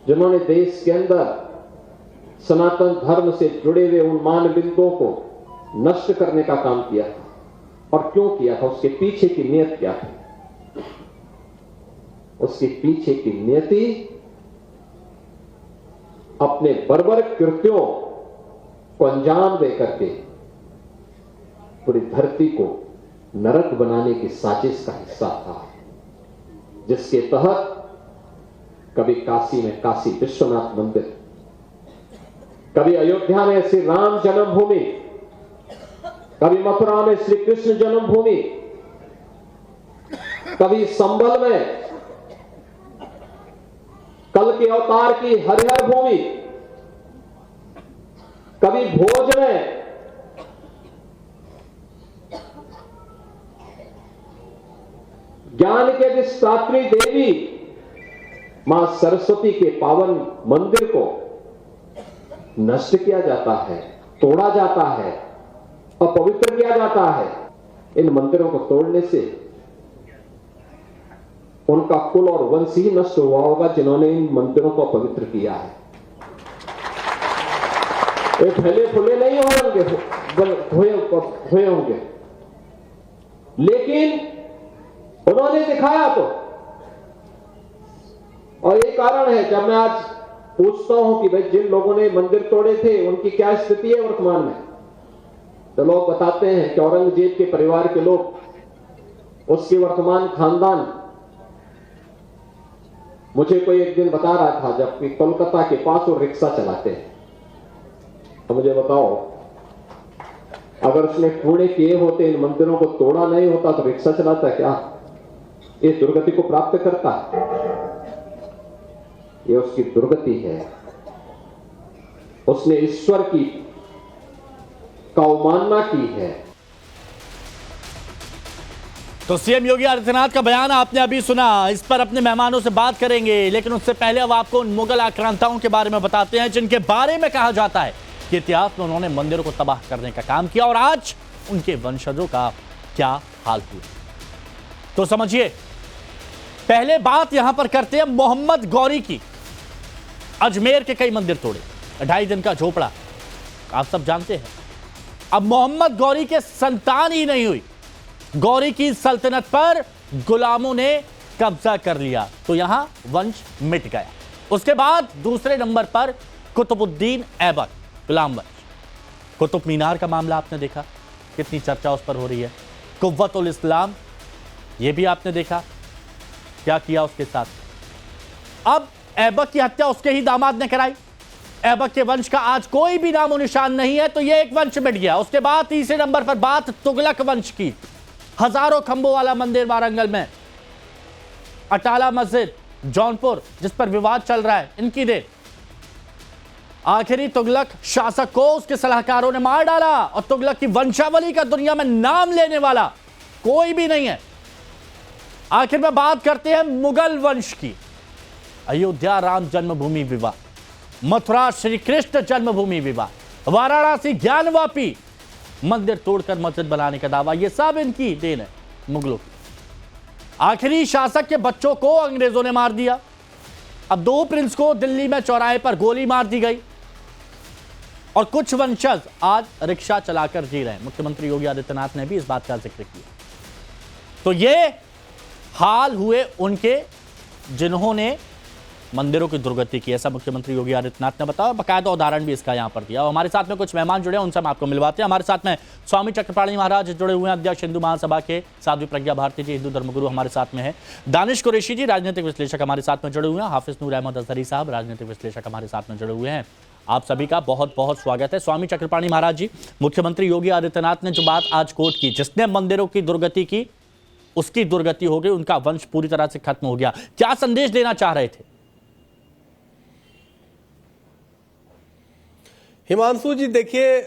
जिन्होंने देश के अंदर सनातन धर्म से जुड़े हुए उन मानबिंदुओं को नष्ट करने का काम किया था, और क्यों किया था, उसके पीछे की नीयत क्या थी? उसके पीछे की नियति अपने बर्बर कृत्यों को अंजाम दे करके पूरी धरती को नरक बनाने की साजिश का हिस्सा था, जिसके तहत कभी काशी में काशी विश्वनाथ मंदिर, कभी अयोध्या में श्री राम जन्मभूमि, कभी मथुरा में श्री कृष्ण जन्मभूमि, कभी संभल में कल के अवतार की हरिहर भूमि, कभी भोज में ज्ञान के अधिष्ठात्री देवी मां सरस्वती के पावन मंदिर को नष्ट किया जाता है, तोड़ा जाता है, अपवित्र किया जाता है। इन मंदिरों को तोड़ने से उनका कुल और वंश ही नष्ट हुआ होगा जिन्होंने इन मंदिरों को अपवित्र किया है। ये फैले फुले नहीं हुए होंगे, लेकिन उन्होंने दिखाया तो। और ये कारण है, जब मैं आज पूछता हूं कि भाई जिन लोगों ने मंदिर तोड़े थे उनकी क्या स्थिति है वर्तमान में, तो लोग बताते हैं कि औरंगजेब के परिवार के लोग, उसकी वर्तमान खानदान, मुझे कोई एक दिन बता रहा था जबकि कोलकाता के पास वो रिक्शा चलाते हैं, तो मुझे बताओ अगर उसने कूड़े किए होते, इन मंदिरों को तोड़ा नहीं होता तो रिक्शा चलाता क्या? ये दुर्गति को प्राप्त करता, ये उसकी दुर्गति है। उसने ईश्वर की अवमानना की है। तो सीएम योगी आदित्यनाथ का बयान आपने अभी सुना, इस पर अपने मेहमानों से बात करेंगे, लेकिन उससे पहले अब आपको उन मुगल आक्रांताओं के बारे में बताते हैं जिनके बारे में कहा जाता है कि इतिहास में उन्होंने मंदिरों को तबाह करने का काम किया, और आज उनके वंशजों का क्या हाल हुआ। तो समझिए, पहले बात यहां पर करते हैं मोहम्मद गौरी की। अजमेर के कई मंदिर तोड़े, 2.5 दिन का झोपड़ा, आप सब जानते हैं। अब मोहम्मद गौरी के संतान ही नहीं हुई, गौरी की सल्तनत पर गुलामों ने कब्जा कर लिया, तो यहां वंश मिट गया। उसके बाद दूसरे नंबर पर कुतुबुद्दीन ऐबक, गुलाम वंश। कुतुब मीनार का मामला आपने देखा, कितनी चर्चा उस पर हो रही है। कुव्वतुल इस्लाम, यह भी आपने देखा क्या किया उसके साथ। अब ऐबक की हत्या उसके ही दामाद ने कराई। ऐबक के वंश का आज कोई भी नामो निशान नहीं है, तो यह एक वंश मिट गया। उसके बाद तीसरे नंबर पर बात तुगलक वंश की। हजारों खंभों वाला मंदिर वारंगल में, अटाला मस्जिद जौनपुर जिस पर विवाद चल रहा है, इनकी देर। आखिरी तुगलक शासक को उसके सलाहकारों ने मार डाला, और तुगलक की वंशावली का दुनिया में नाम लेने वाला कोई भी नहीं है। आखिर में बात करते हैं मुगल वंश की। अयोध्या राम जन्मभूमि विवाद, मथुरा श्री कृष्ण जन्मभूमि विवाद, वाराणसी ज्ञानवापी मंदिर तोड़कर मस्जिद बनाने का दावा, यह सब इनकी देन है, मुगलों की। आखिरी शासक के बच्चों को अंग्रेजों ने मार दिया। अब 2 प्रिंस को दिल्ली में चौराहे पर गोली मार दी गई, और कुछ वंशज आज रिक्शा चलाकर जी रहे हैं। मुख्यमंत्री योगी आदित्यनाथ ने भी इस बात का जिक्र किया। तो ये हाल हुए उनके जिन्होंने मंदिरों की दुर्गति की, ऐसा मुख्यमंत्री योगी आदित्यनाथ ने बताया। बाकायदा उदाहरण भी इसका यहां पर दिया। और हमारे साथ में कुछ मेहमान जुड़े हैं, उनसे हम आपको मिलवाते हैं। हमारे साथ में स्वामी चक्रपाणी महाराज जुड़े हुए हैं, अध्यक्ष हिंदू महासभा के। साध्वी प्रज्ञा भारती जी, हिंदू धर्मगुरु, हमारे साथ में है। दानिश कुरैशी जी, राजनीतिक विश्लेषक, हमारे साथ में जुड़े हुए हैं। हाफिज नूर अहमद अजहरी साहब, राजनीतिक विश्लेषक, हमारे साथ में जुड़े हुए हैं। आप सभी का बहुत बहुत स्वागत है। स्वामी चक्रपाणी महाराज जी, मुख्यमंत्री योगी आदित्यनाथ ने जो बात आज कोट की, जिसने मंदिरों की दुर्गति की उसकी दुर्गति हो गई, उनका वंश पूरी तरह से खत्म हो गया, क्या संदेश देना चाह रहे थे? हिमांशु जी, देखिए,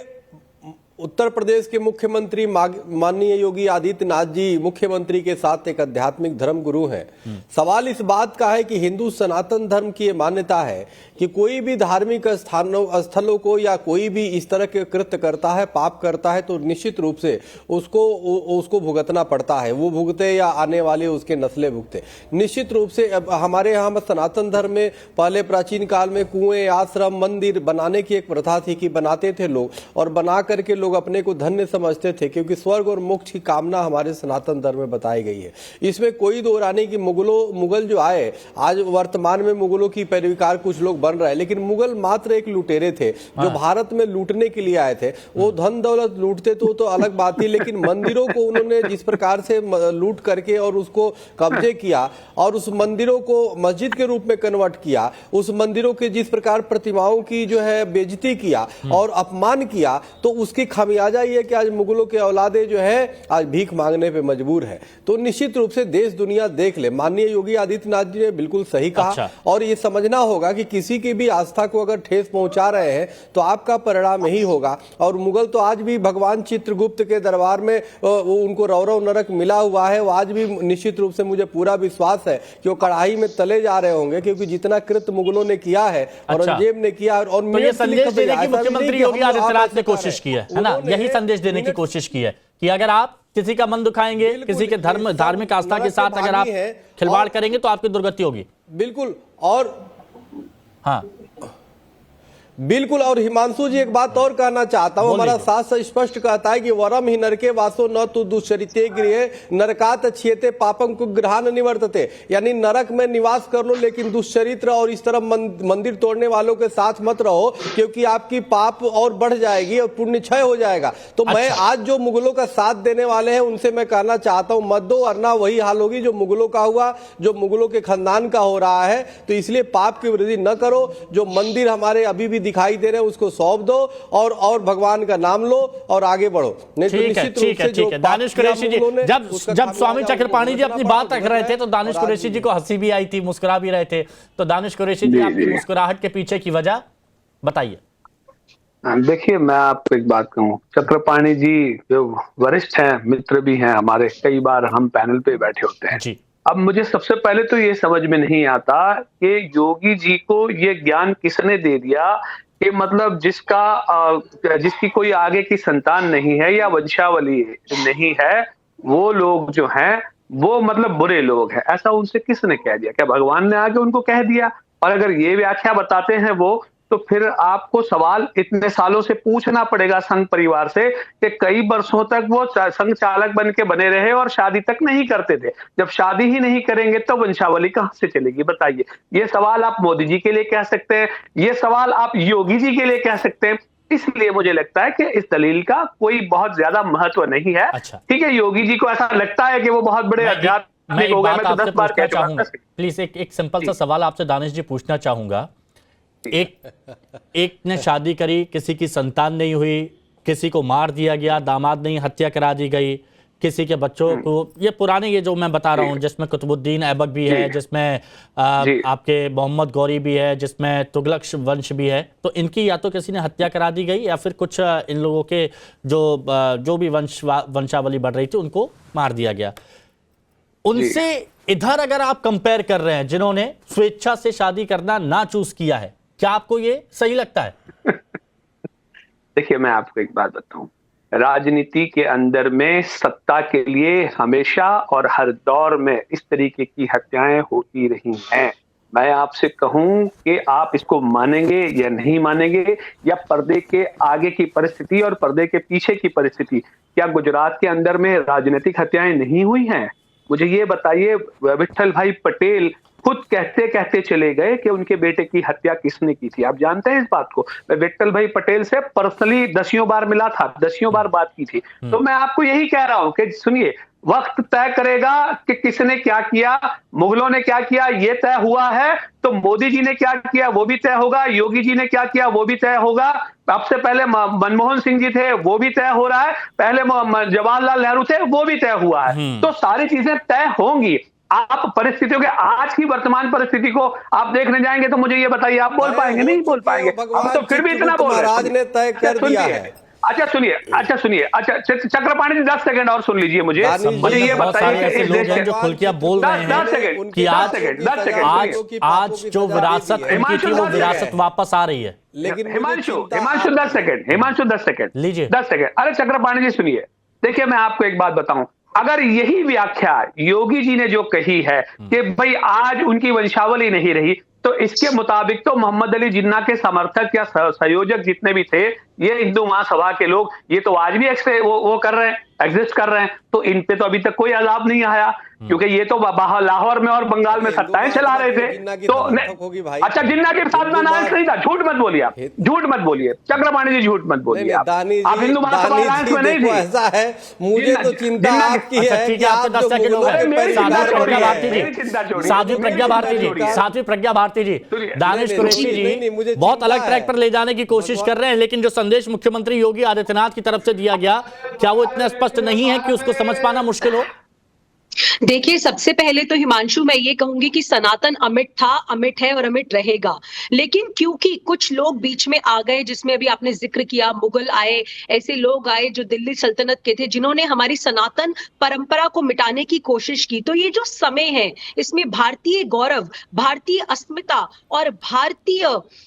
उत्तर प्रदेश के मुख्यमंत्री माननीय योगी आदित्यनाथ जी मुख्यमंत्री के साथ एक आध्यात्मिक धर्म गुरु हैं। सवाल इस बात का है कि हिंदू सनातन धर्म की ये मान्यता है कि कोई भी धार्मिक स्थलों को या कोई भी इस तरह के कृत्य करता है, पाप करता है, तो निश्चित रूप से उसको भुगतना पड़ता है। वो भुगते या आने वाले उसके नस्लें भुगते। निश्चित रूप से हमारे यहाँ सनातन धर्म में पहले प्राचीन काल में कुएं, आश्रम, मंदिर बनाने की एक प्रथा थी कि बनाते थे लोग, और बना करके लोग अपने को धन्य समझते थे, क्योंकि स्वर्ग और मोक्ष की कामना हमारे सनातन धर्म में बताई गई है। इसमें कोई दो रानी की मुगल जो आए, आज वर्तमान में मुगलों की पैरवीकार कुछ लोग बन रहे हैं, लेकिन मुगल मात्र एक लुटेरे थे जो भारत में लूटने के लिए आए थे। वो धन दौलत लूटते तो अलग बात थी, लेकिन मंदिरों को उन्होंने जिस प्रकार से लूट करके और उसको कब्जे किया और उस मंदिरों को मस्जिद के रूप में कन्वर्ट किया, उस मंदिरों के जिस प्रकार प्रतिमाओं की जो है बेइज्जती किया और अपमान किया, तो उसकी खामियाजा ये कि आज मुगलों के औलादे जो है आज भीख मांगने पे मजबूर है। तो निश्चित रूप से देश दुनिया देख ले, माननीय योगी आदित्यनाथ जी ने बिल्कुल सही कहा। अच्छा। और ये समझना होगा कि किसी की भी आस्था को अगर ठेस पहुंचा रहे हैं तो आपका परिणाम यही होगा। और मुगल तो आज भी भगवान चित्रगुप्त के दरबार में उनको रौरव नरक मिला हुआ है। वो आज भी निश्चित रूप से मुझे पूरा विश्वास है कि वो कढ़ाई में तले जा रहे होंगे, क्योंकि जितना कृत्य मुगलों ने किया है, औरंगजेब ने किया, और तो ये संदेश देने की मुख्यमंत्री योगी आदित्यनाथ ने कोशिश की है ना, यही संदेश देने की कोशिश की है कि अगर आप किसी का मन दुखाएंगे, किसी के धार्मिक आस्था के साथ अगर आप खिलवाड़ करेंगे तो आपकी दुर्गति होगी। बिल्कुल। और हाँ बिल्कुल। और हिमांशु जी एक बात और कहना चाहता हूं, हमारा शास्त्र स्पष्ट कहता है कि वरम ही नरके वासो न तो दुष्चरिते गृहे नरकात छियते पापम कुग्रहान निवर्तते, यानी नरक में निवास कर लो लेकिन दुष्चरित्र और इस तरह मंदिर तोड़ने वालों के साथ मत रहो, क्योंकि आपकी पाप और बढ़ जाएगी और पुण्य क्षय हो जाएगा। तो मैं आज जो मुगलों का साथ देने वाले हैं उनसे मैं कहना चाहता हूं, मत दो, वरना वही हाल होगी जो मुगलों का हुआ, जो मुगलों के खानदान का हो रहा है। तो इसलिए पाप की वृद्धि न करो। जो मंदिर हमारे अभी भी दिखाई दे रहे हैं उसको सौंप दो और भगवान का नाम लो और आगे बढ़ो। नहीं तो निश्चित रूप से जो दानिश कुरैशी जी, जब स्वामी चक्रपाणी जी अपनी बात रख रहे थे तो दानिश कुरैशी जी को हंसी भी आई थी, मुस्कुरा भी रहे थे। तो दानिश कुरैशी जी, आपकी मुस्कुराहट के पीछे की वजह बताइए। देखिए, मैं आपको एक बात कहूँ, चक्रपाणी जी जो वरिष्ठ हैं, मित्र भी हैं हमारे, कई बार हम पैनल पे बैठे होते हैं जी। अब मुझे सबसे पहले तो ये समझ में नहीं आता कि योगी जी को ये ज्ञान किसने दे दिया कि मतलब जिसकी कोई आगे की संतान नहीं है या वंशावली नहीं है, वो लोग जो हैं वो मतलब बुरे लोग हैं, ऐसा उनसे किसने कह दिया? क्या भगवान ने आके उनको कह दिया? और अगर ये व्याख्या बताते हैं वो, तो फिर आपको सवाल इतने सालों से पूछना पड़ेगा संघ परिवार से कि कई वर्षों तक वो संघ चालक बन के बने रहे और शादी तक नहीं करते थे। जब शादी ही नहीं करेंगे तो वंशावली कहां से चलेगी, बताइए? ये सवाल आप मोदी जी के लिए कह सकते हैं, ये सवाल आप योगी जी के लिए कह सकते हैं। इसलिए मुझे लगता है कि इस दलील का कोई बहुत ज्यादा महत्व नहीं है। ठीक है, योगी जी को ऐसा लगता है कि वो बहुत बड़े आध्यात्मिक हो गए। मैं तो 10 बार कह चुका हूं। प्लीज एक सिंपल सा सवाल आपसे दानिश जी पूछना चाहूंगा। एक ने शादी करी, किसी की संतान नहीं हुई, किसी को मार दिया गया, दामाद नहीं, हत्या करा दी गई, किसी के बच्चों को, ये पुराने ये जो मैं बता रहा हूँ, जिसमें कुतुबुद्दीन ऐबक भी है, जिसमें आपके मोहम्मद गौरी भी है, जिसमें तुगलक वंश भी है, तो इनकी या तो किसी ने हत्या करा दी गई या फिर कुछ इन लोगों के जो भी वंशावली बढ़ रही थी उनको मार दिया गया। उनसे इधर अगर आप कंपेयर कर रहे हैं जिन्होंने स्वेच्छा से शादी करना ना चूज किया है, क्या आपको ये सही लगता है? देखिए, मैं आपको एक बात बताऊं, राजनीति के अंदर में सत्ता के लिए हमेशा और हर दौर में इस तरीके की हत्याएं होती रही हैं। मैं आपसे कहूं कि आप इसको मानेंगे या नहीं मानेंगे, या पर्दे के आगे की परिस्थिति और पर्दे के पीछे की परिस्थिति, क्या गुजरात के अंदर में राजनीतिक हत्याएं नहीं हुई हैं? मुझे ये बताइए, विट्ठल भाई पटेल खुद कहते कहते चले गए कि उनके बेटे की हत्या किसने की थी। आप जानते हैं इस बात को? मैं विट्ठल भाई पटेल से पर्सनली 10 बार मिला था, 10 बार बात की थी। तो मैं आपको यही कह रहा हूं कि सुनिए, वक्त तय करेगा कि किसने क्या किया, मुगलों ने क्या किया ये तय हुआ है, तो मोदी जी ने क्या किया वो भी तय होगा, योगी जी ने क्या किया वो भी तय होगा। आपसे पहले मनमोहन सिंह जी थे, वो भी तय हो रहा है, पहले जवाहरलाल नेहरू थे, वो भी तय हुआ है। तो सारी चीजें तय होंगी। आप परिस्थितियों के आज की वर्तमान परिस्थिति को आप देखने जाएंगे तो मुझे ये बताइए, आप बोल पाएंगे? नहीं बोल पाएंगे। हम तो फिर भी इतना बोल रहे हैं, महाराज ने तय कर दिया है। अच्छा सुनिए, अच्छा चक्रपाणी जी 10 सेकंड और सुन लीजिए मुझे ये बहुत सारे ऐसे लोग हैं जो खुल के बोल रहे हैं कि आज जो विरासत उनकी थी वो विरासत वापस आ रही है। लेकिन हिमांशु 10 सेकंड लीजिए 10 सेकंड। अरे चक्रपाणी जी सुनिए, देखिए मैं आपको एक बात बताऊं, अगर यही व्याख्या योगी जी ने जो कही है कि भाई आज उनकी वंशावली नहीं रही, तो इसके मुताबिक तो मोहम्मद अली जिन्ना के समर्थक या संयोजक जितने भी थे, ये हिंदू महासभा के लोग, ये तो आज भी वो कर रहे हैं, एग्जिस्ट कर रहे हैं। तो इन पे तो अभी तक कोई अजाब नहीं आया, क्योंकि ये तो लाहौर में और बंगाल में सत्ताएं चला रहे थे। तो अच्छा, जिन्ना के साथ में अलायंस नहीं था, झूठ मत बोलिए आप, झूठ मत बोलिए चक्रपाणी जी, झूठ मत बोलिए आप हिंदू महासभा अलायंस में नहीं थे। ऐसा है, मुझे तो चिंता आपकी है कि आप जो साध्वी प्रज्ञा भारती जी, दानिश कुरैशी जी बहुत अलग ट्रैक पर ले जाने की कोशिश कर रहे हैं, लेकिन जो संदेश मुख्यमंत्री योगी आदित्यनाथ की तरफ से दिया गया, क्या वो इतना स्पष्ट नहीं है कि उसको समझ पाना मुश्किल हो? देखिए, सबसे पहले तो हिमांशु मैं ये कहूंगी कि सनातन अमिट था, अमिट है और अमिट रहेगा। लेकिन क्योंकि कुछ लोग बीच में आ गए, जिसमें अभी आपने जिक्र किया, मुगल आए, ऐसे लोग आए जो दिल्ली सल्तनत के थे, जिन्होंने हमारी सनातन परंपरा को मिटाने की कोशिश की। तो ये जो समय है, इसमें भारतीय गौरव, भारतीय अस्मिता और भारतीय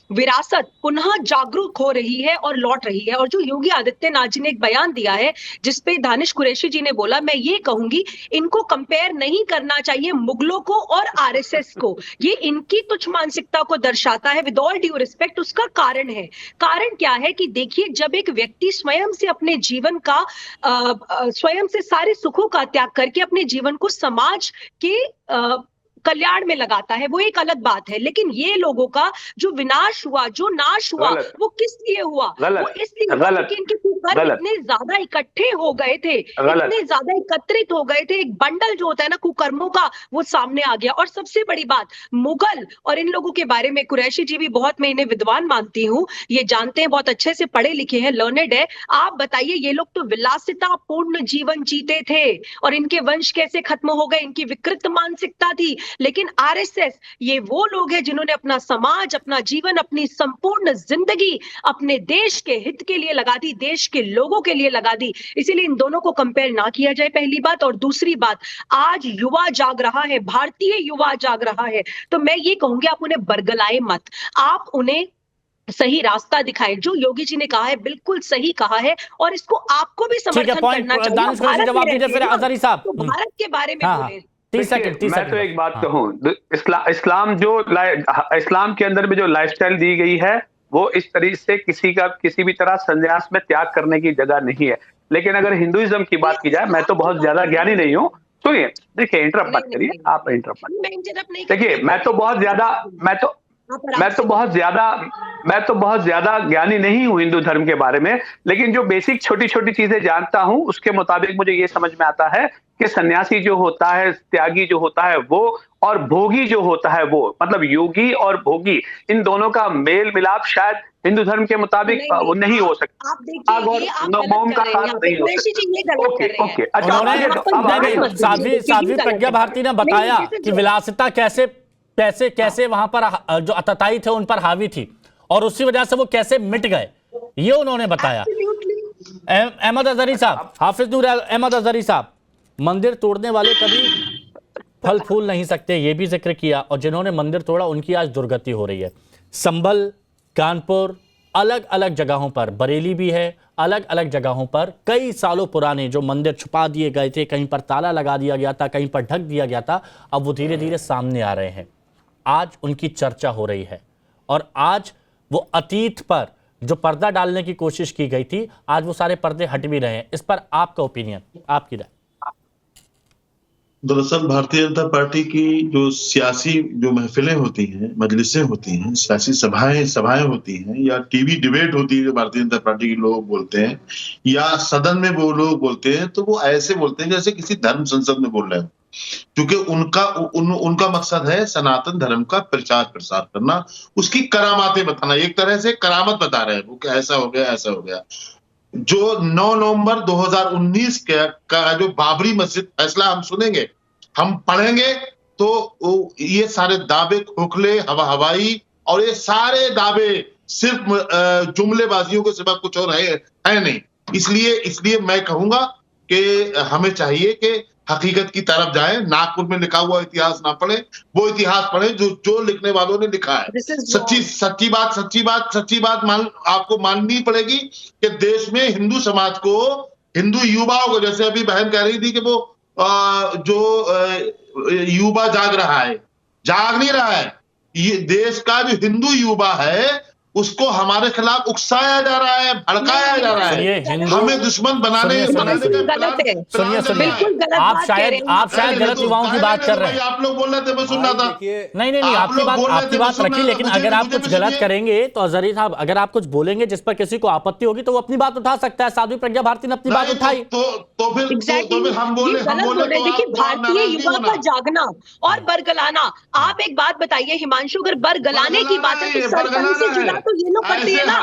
विरासत पुनः जागरूक हो रही है और लौट रही है। और जो योगी आदित्यनाथ जी ने एक बयान दिया है, जिसपे दानिश कुरैशी जी ने बोला, मैं ये कहूंगी इनको कंपेयर नहीं करना चाहिए मुगलों को और आरएसएस को। ये इनकी तुच्छ मानसिकता को दर्शाता है, विद ऑल ड्यू रिस्पेक्ट। उसका कारण है, कारण क्या है कि देखिए, जब एक व्यक्ति स्वयं से अपने जीवन का स्वयं से सारे सुखों का त्याग करके अपने जीवन को समाज के कल्याण में लगाता है, वो एक अलग बात है। लेकिन ये लोगों का जो विनाश हुआ, जो नाश हुआ, वो किस लिए हुआ? वो इसलिए हुआ कि इनके कुकर्म इतने ज्यादा इकट्ठे हो गए थे, इतने ज्यादा एकत्रित हो गए थे, एक बंडल जो होता है ना कुकर्मों का, वो सामने आ गया। और सबसे बड़ी बात, मुगल और इन लोगों के बारे में कुरैशी जी भी बहुत, मैं इन्हें विद्वान मानती हूँ, ये जानते हैं, बहुत अच्छे से पढ़े लिखे हैं, लर्नेड है। आप बताइए, ये लोग तो विलासिता पूर्ण जीवन जीते थे और इनके वंश कैसे खत्म हो गए? इनकी विकृत मानसिकता थी। लेकिन आरएसएस, ये वो लोग हैं जिन्होंने अपना समाज, अपना जीवन, अपनी संपूर्ण जिंदगी अपने देश के हित के लिए लगा दी, देश के लोगों के लिए लगा दी। इसीलिए इन दोनों को कंपेयर ना किया जाए, पहली बात। और दूसरी बात, आज युवा जाग रहा है, भारतीय युवा जाग रहा है, तो मैं ये कहूंगी आप उन्हें बरगलाए मत, आप उन्हें सही रास्ता दिखाएं। जो योगी जी ने कहा है बिल्कुल सही कहा है, और इसको आपको भी समर्थन करना चाहिए। जवाब दीजिए फिर अजहरी साहब, तो भारत के बारे में बोले। 30 सेकंड। मैं तो एक बात कहूं, इस्लाम के अंदर में जो लाइफस्टाइल दी गई है, वो इस तरीके से किसी भी तरह संन्यास में त्याग करने की जगह नहीं है। लेकिन अगर हिंदुइज्म की बात की जाए, मैं तो बहुत ज्यादा ज्ञानी नहीं हूँ, सुनिए, देखिए, इंटरप्ट मत करिए, आप इंटरप्ट मत। देखिए, मैं तो बहुत ज्यादा ज्ञानी नहीं हूं हिंदू धर्म के बारे में, लेकिन जो बेसिक छोटी छोटी चीजें जानता हूं, उसके मुताबिक मुझे ये समझ में आता है कि सन्यासी जो होता है, त्यागी जो होता है वो, और भोगी जो होता है वो, मतलब योगी और भोगी, इन दोनों का मेल मिलाप शायद हिंदू धर्म के मुताबिक वो नहीं हो सकता। आप देखिए, मोम का साथ नहीं हो सकता। ओके, अच्छा, साध्वी प्रज्ञा भारती ने बताया कि विलासिता कैसे वहां पर जो अतताई थे उन पर हावी थी, और उसी वजह से वो कैसे मिट गए, ये उन्होंने बताया। अहमद अजहरी साहब, हाफिज नूर अहमद अजहरी साहब, मंदिर तोड़ने वाले कभी फल फूल नहीं सकते, ये भी जिक्र किया, और जिन्होंने मंदिर तोड़ा उनकी आज दुर्गति हो रही है। संभल, कानपुर, अलग अलग जगहों पर, बरेली भी है, अलग अलग जगहों पर कई सालों पुराने जो मंदिर छुपा दिए गए थे, कहीं पर ताला लगा दिया गया था, कहीं पर ढक दिया गया था, अब वो धीरे धीरे सामने आ रहे हैं। आज उनकी चर्चा हो रही है, और आज वो अतीत पर जो पर्दा डालने की कोशिश की गई थी, आज वो सारे पर्दे हट भी रहे हैं। इस पर आपका ओपिनियन, आपकी राय? दरअसल भारतीय जनता पार्टी की जो सियासी जो महफिलें होती हैं, मजलिसें होती हैं, सियासी सभाएं होती हैं, या टीवी डिबेट होती है जो भारतीय जनता पार्टी के लोग बोलते हैं, या सदन में वो लोग बोलते हैं, तो वो ऐसे बोलते हैं जैसे किसी धर्म संसद में बोल रहे हैं, क्योंकि उनका मकसद है सनातन धर्म का प्रचार प्रसार करना, उसकी करामातें बताना। एक तरह से करामत बता रहे हैं वो कि ऐसा हो गया, ऐसा हो गया। जो 9 नवंबर 2019 का जो बाबरी मस्जिद फैसला हम सुनेंगे, हम पढ़ेंगे, तो ये सारे दावे खोखले, हवाई, और ये सारे दावे सिर्फ जुमलेबाजियों के सिवा कुछ और है नहीं। इसलिए मैं कहूंगा कि हमें चाहिए कि हकीकत की तरफ जाए, नागपुर में लिखा हुआ इतिहास ना पढ़े, वो इतिहास पढ़े जो लिखने वालों ने लिखा है। सच्ची बात आपको माननी पड़ेगी कि देश में हिंदू समाज को, हिंदू युवाओं को, जैसे अभी बहन कह रही थी कि वो युवा जाग रहा है, जाग नहीं रहा है। ये देश का जो हिंदू युवा है उसको हमारे खिलाफ उकसाया जा रहा है, भड़काया जा रहा है, हमें दुश्मन बनाने गलत है। सुनिए आप शायद गलत युवाओं की बात कर रहे हैं। आप लोग बोल रहे थे, मैं सुन रहा था। नहीं आपकी बात रखी, लेकिन अगर आप कुछ गलत करेंगे तो अजहरी साहब, अगर आप कुछ बोलेंगे जिस पर किसी को आपत्ति होगी तो वो अपनी बात उठा सकता है। साध्वी प्रज्ञा भारती ने अपनी बात उठाई, तो फिर हम बोले देखिए, भारतीय युवा का जागना और बरगलाना। आप एक बात बताइए हिमांशु, अगर बरगलाने की बात है तो सरपंच से जुड़ा तो ये लोग करते हैं ना।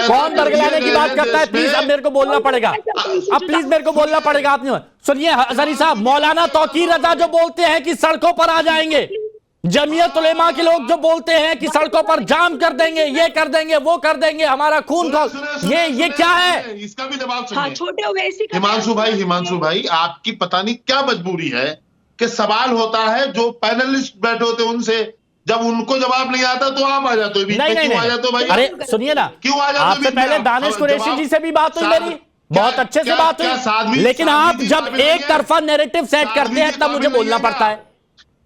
कौन बरगलाने की बात करता है? प्लीज अब मेरे को बोलना पड़ेगा, अब प्लीज मेरे को बोलना पड़ेगा। आपने सुनिए अजहरी साहब, मौलाना तौकीर रजा जो बोलते हैं कि सड़कों पर आ जाएंगे, जमीयत उलेमा के लोग जो बोलते हैं कि सड़कों पर जाम कर देंगे, ये कर देंगे, वो कर देंगे, हमारा खून ये क्या है? इसका भी जवाब हाँ, छोटे हुए हिमांशु भाई आपकी पता नहीं क्या मजबूरी है कि सवाल होता है जो पैनलिस्ट बैठे होते हैं उनसे, जब उनको जवाब नहीं आता तो आप आ जाते हो। नहीं, आ जाते हो भाई? अरे सुनिए ना, क्यों आ जाते हो? आपसे पहले दानिश कुरैशी जी से भी बात हुई मेरी, बहुत अच्छे से बात हुई, लेकिन आप जब एक तरफा नैरेटिव सेट करते हैं तब मुझे बोलना पड़ता है।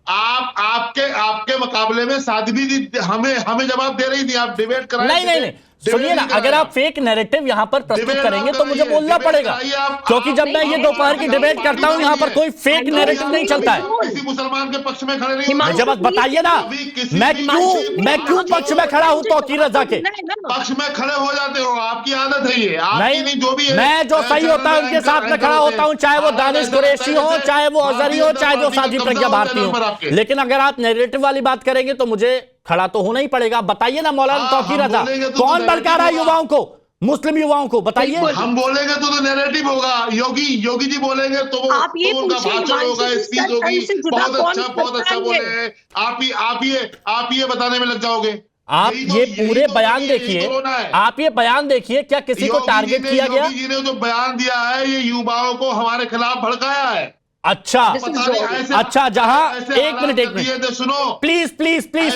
आपके मुकाबले में साध्वी जी हमें जवाब दे रही थी, आप डिबेट कराए। नहीं सुनिए ना, अगर आप फेक नैरेटिव यहां पर प्रस्तुत करेंगे तो मुझे बोलना पड़ेगा, क्योंकि जब मैं ये दोपहर की डिबेट करता हूं यहां पर कोई फेक नैरेटिव नहीं चलता है। किसी मुसलमान के पक्ष में खड़े नहीं, मुझे बस बताइए ना, मैं क्यों पक्ष में खड़ा हूं तौकीर रजा के? पक्ष में खड़े हो जाते हो, आपकी आदत है ये, नहीं जो भी है। मैं जो सही होता है उनके साथ में खड़ा होता हूं, चाहे वो दानिश कुरैशी हो, चाहे वो अजहरी हो, चाहे वो साध्वी प्रज्ञा भारती हो। लेकिन अगर आप नैरेटिव वाली बात करेंगे तो मुझे खड़ा तो होना ही पड़ेगा। बताइए ना मौलाना तौकीर रजा, कौन भड़का रहा है युवाओं को, मुस्लिम युवाओं को? बताइए। हम बोलेंगे तो नैरेटिव होगा, योगी जी बोलेंगे तो उनका भाषण होगा, स्पीच होगी, बहुत अच्छा बोले हैं। आप ये बताने में लग जाओगे। आप ये पूरे बयान देखिए, आप ये बयान देखिए, क्या किसी को टारगेट किया गया? योगी जी ने जो बयान दिया है ये युवाओं को हमारे खिलाफ भड़काया है। अच्छा जहां एक मिनट सुनो, प्लीज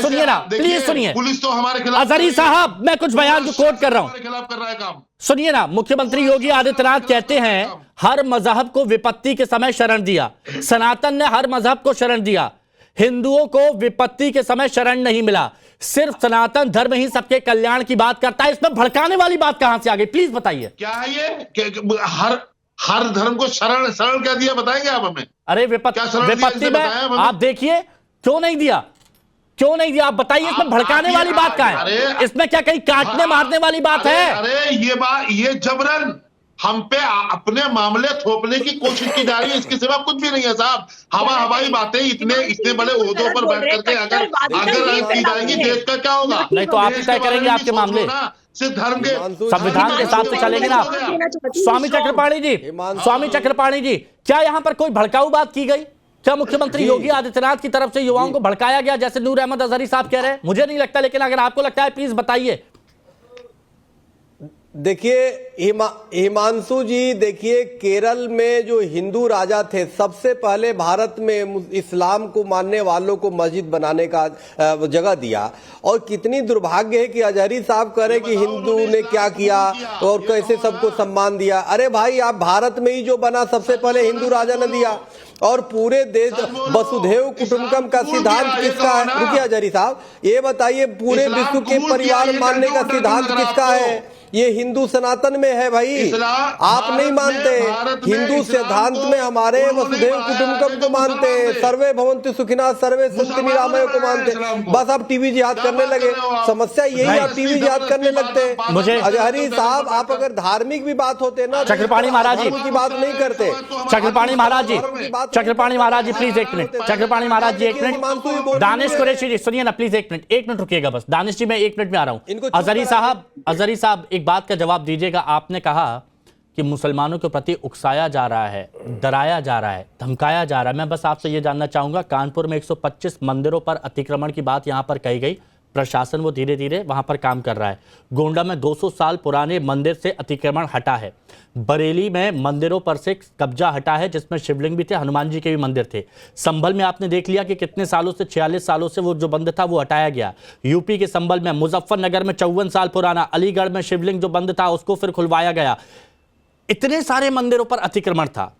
सुनिए ना, प्लीज सुनिए। पुलिस तो हमारे खिलाफ, अजहरी साहब मैं कुछ बयान को कोट कर रहा हूं, खिलाफ कर रहा है काम। सुनिए ना। मुख्यमंत्री योगी आदित्यनाथ कहते हैं हर मजहब को विपत्ति के समय शरण दिया, सनातन ने हर मजहब को शरण दिया, हिंदुओं को विपत्ति के समय शरण नहीं मिला, सिर्फ सनातन धर्म ही सबके कल्याण की बात करता है। इसमें भड़काने वाली बात कहां से आ गई? प्लीज बताइए। क्या है ये? हर धर्म को शरण क्या दिया, बताएंगे आप हमें? अरे विपत्ति में आप देखिए, क्यों नहीं दिया आप बताइए। इसमें भड़काने वाली बात क्या है? इसमें क्या कहीं काटने मारने वाली बात है? अरे ये जबरन हम पे अपने मामले थोपने की कोशिश की जा रही है, इसके सिवा कुछ भी नहीं है साहब। हवाई बातें इतने बड़े ओहदों पर बैठ करके अगर की जाएंगी, देश का क्या होगा? नहीं तो आप तय करेंगे आपके मामले, सिर्फ धर्म के संविधान के हिसाब से चलेंगे ना। स्वामी चक्रपाणी जी, क्या यहां पर कोई भड़काऊ बात की गई? क्या मुख्यमंत्री योगी आदित्यनाथ की तरफ से युवाओं को भड़काया गया, जैसे नूर अहमद अजहरी साहब कह रहे हैं? मुझे नहीं लगता, लेकिन अगर आपको लगता है प्लीज बताइए। देखिए हिमांशु जी, देखिए केरल में जो हिंदू राजा थे, सबसे पहले भारत में इस्लाम को मानने वालों को मस्जिद बनाने का जगह दिया। और कितनी दुर्भाग्य है कि अजहरी साहब कह रहे कि हिंदू ने क्या किया और कैसे सबको सम्मान दिया। अरे भाई, आप भारत में ही जो बना सबसे पहले हिंदू राजा ने दिया। और पूरे देश वसुधैव कुटुंबकम का सिद्धांत किसका है? रुकिए अजहरी साहब, ये बताइए पूरे विश्व के परिवार मानने का सिद्धांत किसका है? ये हिंदू सनातन में है भाई, आप नहीं मानते। हिंदू सिद्धांत में हमारे वसुधैव कुटुंबकम को मानते, सर्वे भवन्तु सुखिनः सर्वे सन्तु निरामया को मानते। बस आप टीवी जिहाद करने लगे, समस्या यही, आप टीवी जिहाद करने लगते। मुझे अजहरी साहब, आप अगर धार्मिक भी बात होते ना, चक्रपाणी महाराज जी की बात नहीं करते। चक्रपाणी महाराज जी प्लीज एक मिनट, चक्रपाणी महाराज जी एक मिनट, दानिश कुरैशी जी सुनिए ना प्लीज, एक मिनट रुकिएगा बस। दानिश जी मैं 1 मिनट में आ रहा हूं। अजहरी साहब एक बात का जवाब दीजिएगा। आपने कहा कि मुसलमानों के प्रति उकसाया जा रहा है, डराया जा रहा है, धमकाया जा रहा है। मैं बस आपसे यह जानना चाहूंगा, कानपुर में 125 मंदिरों पर अतिक्रमण की बात यहां पर कही गई, प्रशासन वो धीरे धीरे वहां पर काम कर रहा है। गोंडा में 200 साल पुराने मंदिर से अतिक्रमण हटा है। बरेली में मंदिरों पर से कब्जा हटा है, जिसमें शिवलिंग भी थे, हनुमान जी के भी मंदिर थे। संभल में आपने देख लिया कि कितने सालों से, 46 सालों से वो जो बंद था वो हटाया गया। यूपी के संभल में, मुजफ्फरनगर में 54 साल पुराना, अलीगढ़ में शिवलिंग जो बंद था उसको फिर खुलवाया गया। इतने सारे मंदिरों पर अतिक्रमण था।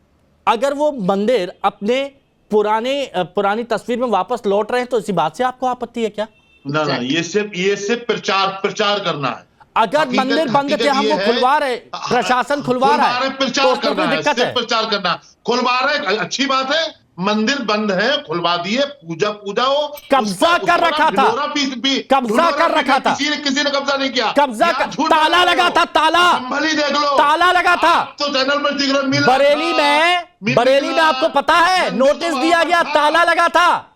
अगर वो मंदिर अपने पुरानी तस्वीर में वापस लौट रहे हैं तो इसी बात से आपको आपत्ति है क्या? ना, ये सिर्फ प्रचार करना है। अगर मंदिर बंद थे, हम वो खुलवा रहे, प्रशासन खुलवा रहा है, प्रचार तो उसमें कोई करना दिक्कत है? प्रचार करना, खुलवा रहे, अच्छी बात है। मंदिर बंद है, खुलवा दिए, पूजा हो। कब्जा कर रखा था, कब्जा कर रखा था, किसी ने कब्जा नहीं किया, कब्जा ताला लगा था, देख लो, ताला लगा था। तो चैनल पर दिख मिल बरेली में आपको पता है नोटिस दिया गया, ताला लगा था।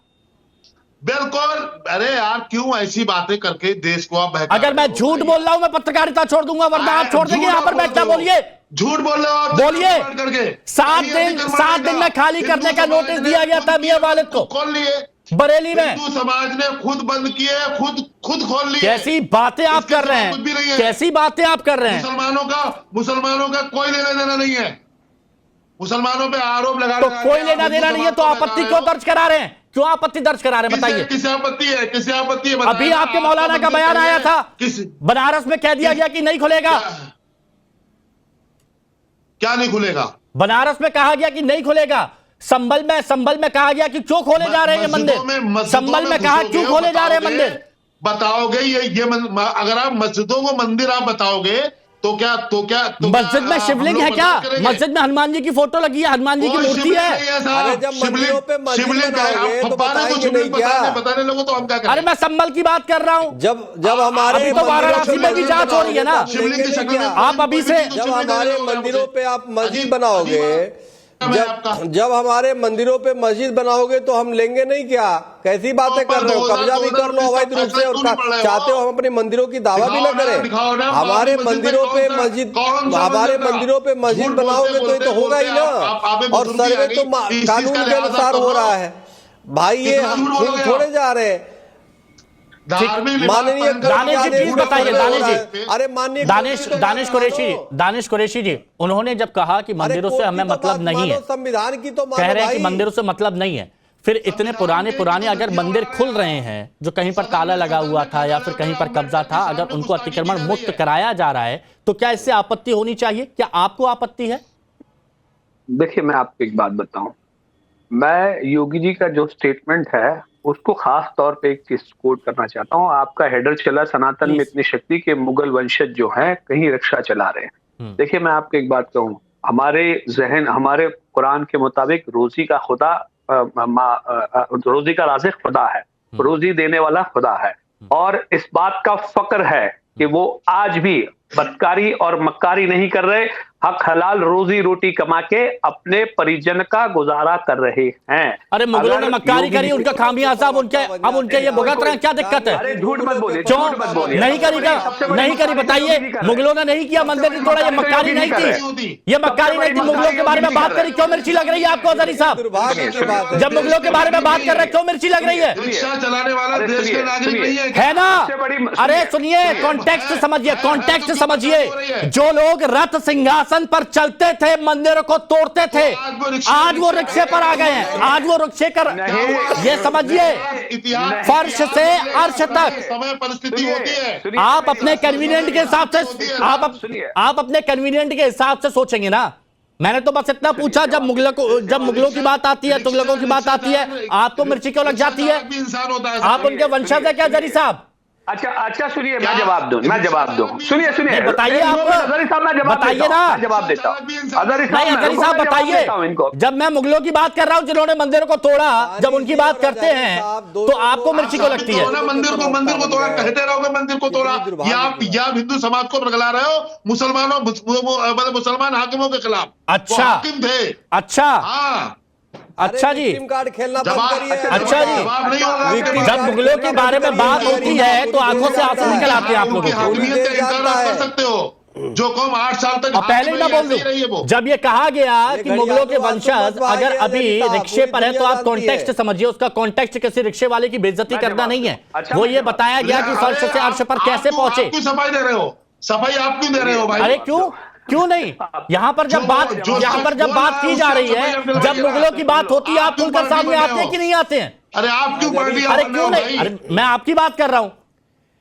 बिल्कुल। अरे यार, क्यों ऐसी बातें करके देश को आप बहका? अगर मैं झूठ बोल रहा हूं, मैं पत्रकारिता छोड़ दूंगा, वरना आप छोड़ देंगे यहाँ पर बैठना। बोलिए, झूठ बोल रहे हो, बोलिए। करके 7 दिन में खाली करने का नोटिस दिया गया था मियां वालिद को, खोल लिए बरेली में। हिंदू समाज ने खुद बंद किए, खुद खोल लिए। कैसी बातें आप कर रहे हैं, कैसी बातें आप कर रहे हैं? मुसलमानों का कोई लेना देना नहीं है। मुसलमानों पे आरोप लगा, तो कोई लेना देना नहीं है तो आपत्ति क्यों दर्ज करा रहे हैं? क्यों आपत्ति दर्ज करा रहे हैं, बताइए। किसे आपत्ति है? किसे आपत्ति है? अभी आपके मौलाना का बयान आया था, बनारस में कह दिया गया कि नहीं खुलेगा। क्या नहीं खुलेगा? बनारस में कहा गया कि नहीं खुलेगा। संभल में कहा गया कि क्यों खोले जा रहे हैं ये मंदिर। संभल में कहा क्यों खोले जा रहे हैं मंदिर? बताओगे ये अगर आप मस्जिदों को मंदिर आप बताओगे तो क्या मस्जिद में शिवलिंग है क्या? मस्जिद में हनुमान जी की फोटो लगी है, हनुमान जी की मूर्ति है। अरे जब मंदिरों पे मस्जिद बनाओगे तो बताएंगे नहीं क्या? बताने लोगों तो हम क्या करें? अरे मैं संभल की बात कर रहा हूँ। जब हमारे अभी तो वाराणसी में भी जांच हो रही है ना। शिवलिंग की शक्ल में आप अभी से, जब हमारे मंदिरों पे आप मस्जिद बनाओगे, जब हमारे मंदिरों पे मस्जिद बनाओगे तो हम लेंगे नहीं क्या? कैसी बातें कर रहे हो? कब्जा भी कर लो अवैध रूप से, और चाहते हो हम अपने मंदिरों की दावा भी ना करें? हमारे मंदिरों पे मस्जिद बनाओगे तो ये तो होगा ही ना। और सर्वे तो कानून के अनुसार हो रहा है भाई, ये हम थोड़े जा रहे हैं। माननीय दानिश जी प्लीज बताइए, दानिश जी। अरे माननीय दानिश कुरैशी जी, उन्होंने जब कहा कि मंदिरों से हमें मतलब नहीं है, संविधान की तो कह रहे हैं कि मंदिरों से मतलब नहीं है, फिर इतने पुराने अगर मंदिर खुल रहे हैं जो कहीं पर ताला लगा हुआ था या फिर कहीं पर कब्जा था, अगर उनको अतिक्रमण मुक्त कराया जा रहा है तो क्या इससे आपत्ति होनी चाहिए? क्या आपको आपत्ति है? देखिए, मैं आपको एक बात बताऊं, मैं योगी जी का जो स्टेटमेंट है उसको खास तौर पे एक चीज कोट करना चाहता हूं। आपका हेडर चला सनातन में इतनी शक्ति के मुगल वंशज जो हैं कहीं रक्षा चला रहे हैं। देखिए, मैं आपको एक बात कहूं, हमारे कुरान के मुताबिक रोजी का खुदा, रोजी का राज़िक खुदा है, रोजी देने वाला खुदा है। और इस बात का फक्र है कि वो आज भी बदकारी और मक्कारी नहीं कर रहे, हक हलाल रोजी रोटी कमा के अपने परिजन का गुजारा कर रहे हैं। अरे मुगलों ने मक्कारी करी, उनका खामियाजा अब उनके ये भुगत रहे हैं, क्या दिक्कत है? अरे झूठ मत बोलिए, क्यों नहीं करी? नहीं करी, बताइए। मुगलों ने नहीं किया, मंदिर ने तोड़ा, ये मक्कारी नहीं थी, ये मक्कारी नहीं थी। मुगलों के बारे में बात करी, क्यों मिर्ची लग रही है आपको अजहरी साहब? जब मुगलों के बारे में बात कर रहे हैं क्यों मिर्ची लग रही है? रिक्शा चलाने वाला देश का नागरिक नहीं है ना? अरे सुनिए, कॉन्टेक्स्ट समझिए, कॉन्टेक्स्ट समझिए। जो लोग रथ सिंहासन पर चलते थे, मंदिरों को तोड़ते थे, आज वो रिक्शे पर आ गए हैं। आज वो रिक्शे कर, ये समझिए, फर्श से अर्श तक समय परिस्थिति होती है। आप अपने कन्वीनियंट के हिसाब से, आप अपने कन्वीनियंट के हिसाब से सोचेंगे ना। मैंने तो बस इतना पूछा, जब मुगलों की बात आती है, तुगलकों की बात आती है, आपको मिर्ची क्यों लग जाती है? आप उनके वंशज है क्या अजहरी साहब? अच्छा सुनिए, मैं जवाब दूं। सुनिए बताइए, आप बताइए ना, जवाब देता हूं। अजहरी साहब बताइए। जब मैं मुगलों की बात कर रहा हूं जिन्होंने मंदिरों को तोड़ा, जब उनकी बात करते हैं तो आपको मिर्ची को लगती है? मंदिर को तोड़ा कहते रहोगे, मंदिर को तोड़ा। या आप हिंदू समाज को बरगला रहे हो मुसलमान हाकिमों के खिलाफ। अच्छा, हाकिम थे। अच्छा, हाँ, अच्छा जी, कार्ड खेलना बंद करिए। अच्छा जी, जब मुगलों के बारे में बात होती है तो आंखों से आंसू निकल आते हैं आप लोगों को। कर सकते हो। जो कौम 8 साल तक और पहले ही मैं बोल दूं, जब ये कहा गया कि मुगलों के वंशज अगर अभी रिक्शे पर है तो आप कॉन्टेक्स्ट समझिए, उसका कॉन्टेक्स्ट किसी रिक्शे वाले की बेइज्जती करना नहीं है। वो ये बताया गया कि फर्श से अर्श पर कैसे पहुंचे। क्यों सफाई दे रहे हो? सफाई आप क्यों दे रहे हो भाई? अरे क्यों नहीं? यहां पर जब बात की जा रही है, जब मुगलों की बात होती है, आप खुलकर सामने आते हैं कि नहीं आते हैं? अरे आप क्यों पार्टी? अरे क्यों नहीं? अरे मैं आपकी बात कर रहा हूं।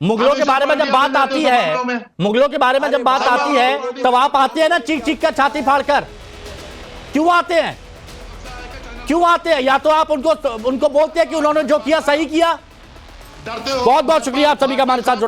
मुगलों के बारे में जब बात आती है, मुगलों के बारे में जब बात आती है, तब आप आते हैं ना चीख कर, छाती फाड़कर। क्यों आते हैं? क्यों आते हैं? या तो आप उनको बोलते हैं कि उन्होंने जो किया सही किया। बहुत बहुत शुक्रिया आप सभी का हमारे साथ जुड़ने